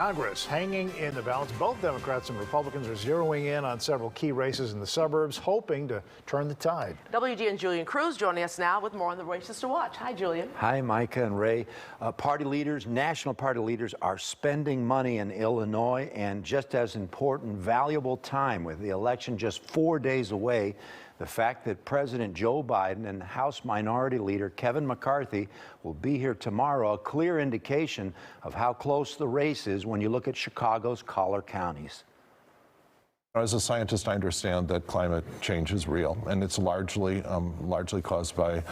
Congress hanging in the balance. Both Democrats and Republicans are zeroing in on several key races in the suburbs, hoping to turn the tide. WGN Julian Cruz joining us now with more on the races to watch. Hi, Julian. Hi, Micah and Ray. Party leaders, national party leaders, are spending money in Illinois, and just as important, valuable time with the election just 4 days away. The fact that President Joe Biden and House Minority Leader Kevin McCarthy will be here tomorrow, a clear indication of how close the race is when you look at Chicago's collar counties. As a scientist, I understand that climate change is real, and it's largely caused by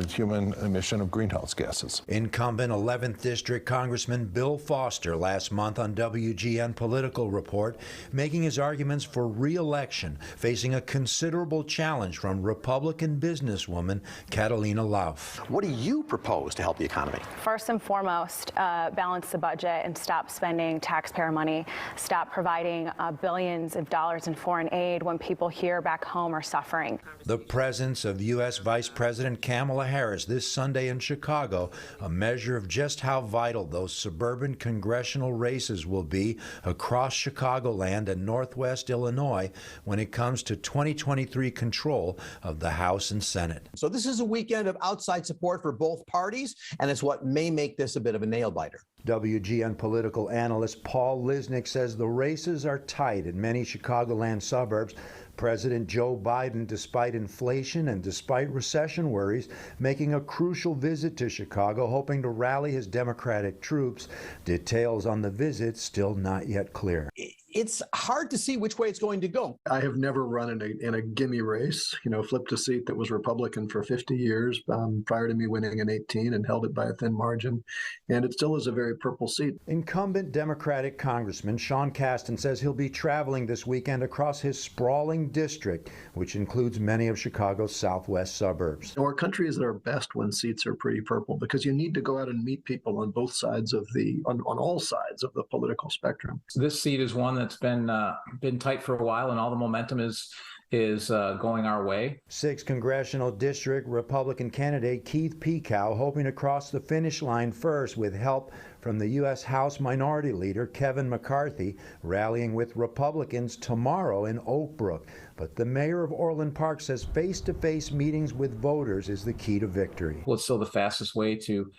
human emission of greenhouse gases. Incumbent 11th District Congressman Bill Foster last month on WGN Political Report making his arguments for re-election, facing a considerable challenge from Republican businesswoman Catalina Lauf. What do you propose to help the economy? First and foremost, balance the budget and stop spending taxpayer money, stop providing billions of dollars in foreign aid when people here back home are suffering. The presence of U.S. Vice President Kamala Harris this Sunday in Chicago, a measure of just how vital those suburban congressional races will be across Chicagoland and Northwest Illinois when it comes to 2023 control of the House and Senate. So this is a weekend of outside support for both parties, and it's what may make this a bit of a nail-biter. WGN political analyst Paul Lisnick says the races are tight in many Chicagoland suburbs. President Joe Biden, despite inflation and despite recession worries, making a crucial visit to Chicago, hoping to rally his Democratic troops. Details on the visit still not yet clear. It's hard to see which way it's going to go. I have never run in a gimme race, flipped a seat that was Republican for 50 years prior to me winning in 18 and held it by a thin margin. And it still is a very purple seat. Incumbent Democratic Congressman Sean Casten says he'll be traveling this weekend across his sprawling district, which includes many of Chicago's southwest suburbs. Our country is at our best when seats are pretty purple because you need to go out and meet people on both sides of on all sides of the political spectrum. This seat is one that's been tight for a while, and all the momentum is going our way. 6th Congressional District Republican candidate Keith Pekow hoping to cross the finish line first with help from the U.S. House Minority Leader Kevin McCarthy, rallying with Republicans tomorrow in Oak Brook. But the mayor of Orland Park says face-to-face meetings with voters is the key to victory. Well, it's still the fastest way to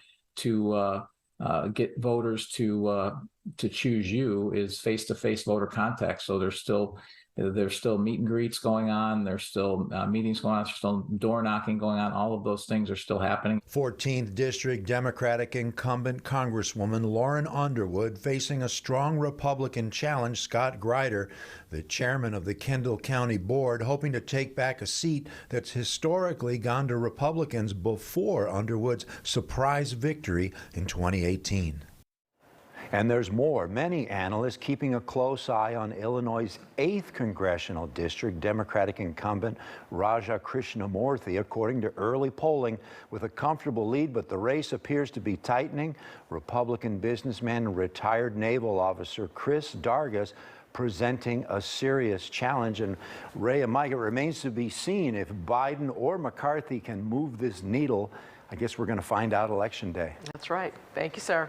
get voters to choose you is face-to-face voter contact. So there's still meet and greets going on. There's still meetings going on. There's still door knocking going on. All of those things are still happening. 14th District Democratic incumbent Congresswoman Lauren Underwood facing a strong Republican challenge, Scott Grider, the chairman of the Kendall County Board, hoping to take back a seat that's historically gone to Republicans before Underwood's surprise victory in 2018. And there's more. Many analysts keeping a close eye on Illinois' 8th Congressional District Democratic incumbent Raja Krishnamoorthi, according to early polling, with a comfortable lead, but the race appears to be tightening. Republican businessman and retired naval officer Chris Dargis presenting a serious challenge. And Ray and Mike, it remains to be seen if Biden or McCarthy can move this needle. I guess we're going to find out Election Day. That's right. Thank you, sir.